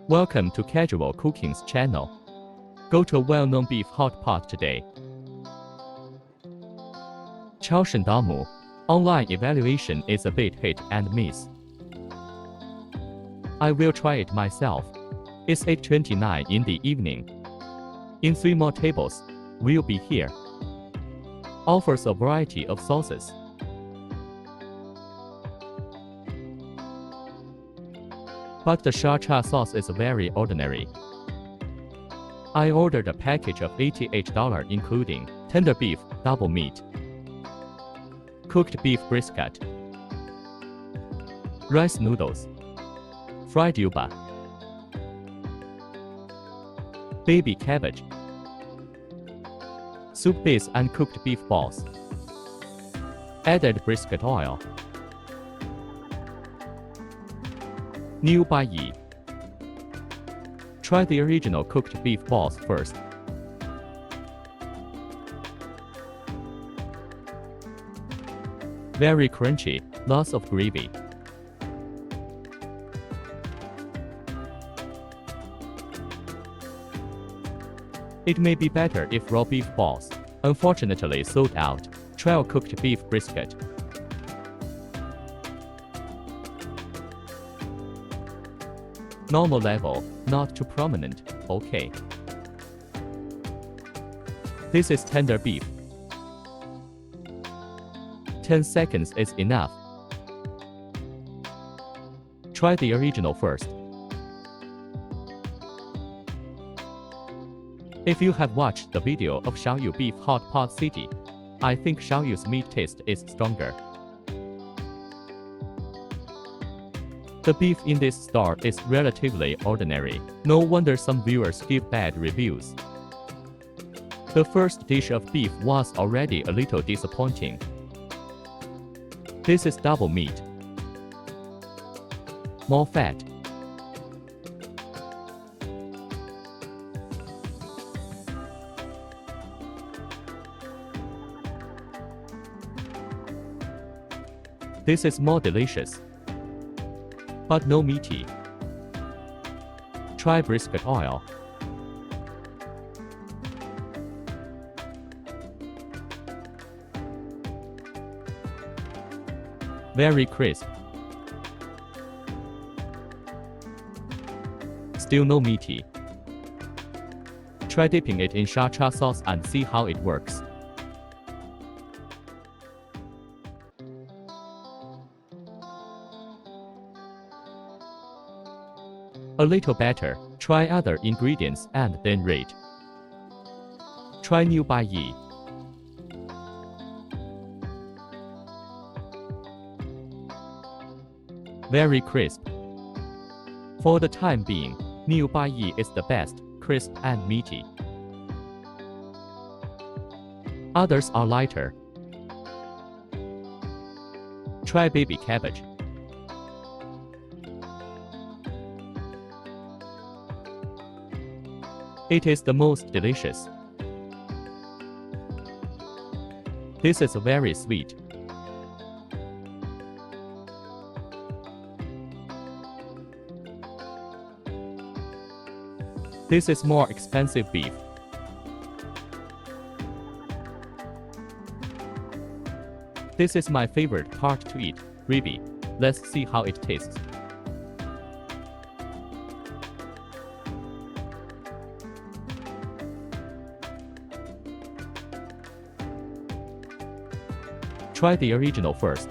Welcome to Casual Cooking's channel. Go to a well-known beef hot pot today. Chaoshan Damu. Online evaluation is a bit hit and miss. I will try it myself. It's 8:29 in the evening. In 3 more tables, we'll be here. Offers a variety of sauces. But the sriracha sauce is very ordinary. I ordered a package of $88 including tender beef, double meat, cooked beef brisket, rice noodles, fried yuba, baby cabbage, soup base and cooked beef balls, added brisket oil, new bai. Try the original cooked beef balls first. Very crunchy, lots of gravy. It may be better if raw beef balls, unfortunately sold out. Try cooked beef brisket. Normal level, not too prominent, okay. This is tender beef. 10 seconds is enough. Try the original first. If you have watched the video of Xiaoyu Beef Hot Pot City, I think Xiaoyu's meat taste is stronger. The beef in this store is relatively ordinary. No wonder some viewers give bad reviews. The first dish of beef was already a little disappointing. This is double meat. More fat. This is more delicious, but no meaty. Try brisket oil. Very crisp. Still no meaty. Try dipping it in sriracha sauce and see how it works. A little better. Try other ingredients and then rate. Try new bai. Very crisp. For the time being, new bai is the best, crisp and meaty. Others are lighter. Try baby cabbage. It is the most delicious. This is very sweet. This is more expensive beef. This is my favorite part to eat, ribeye. Let's see how it tastes. Try the original first.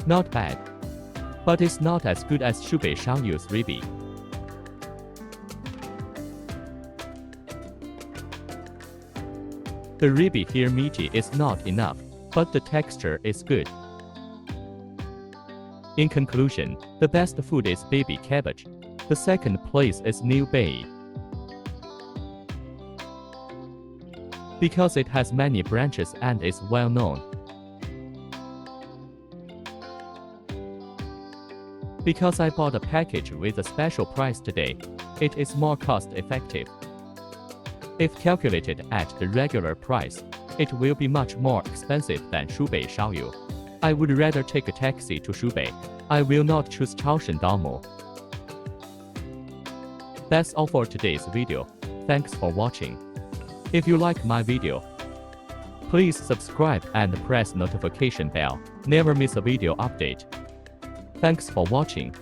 Not bad, but it's not as good as Shubei Xiaoyu's ribeye. The ribeye here meaty is not enough, but the texture is good. In conclusion, the best food is baby cabbage. The second place is new bai, because it has many branches and is well known. Because I bought a package with a special price today, it is more cost-effective. If calculated at the regular price, it will be much more expensive than Shubei Shaoyu. I would rather take a taxi to Shubei. I will not choose Chaoshan Damu. That's all for today's video. Thanks for watching. If you like my video, please subscribe and press notification bell. Never miss a video update. Thanks for watching.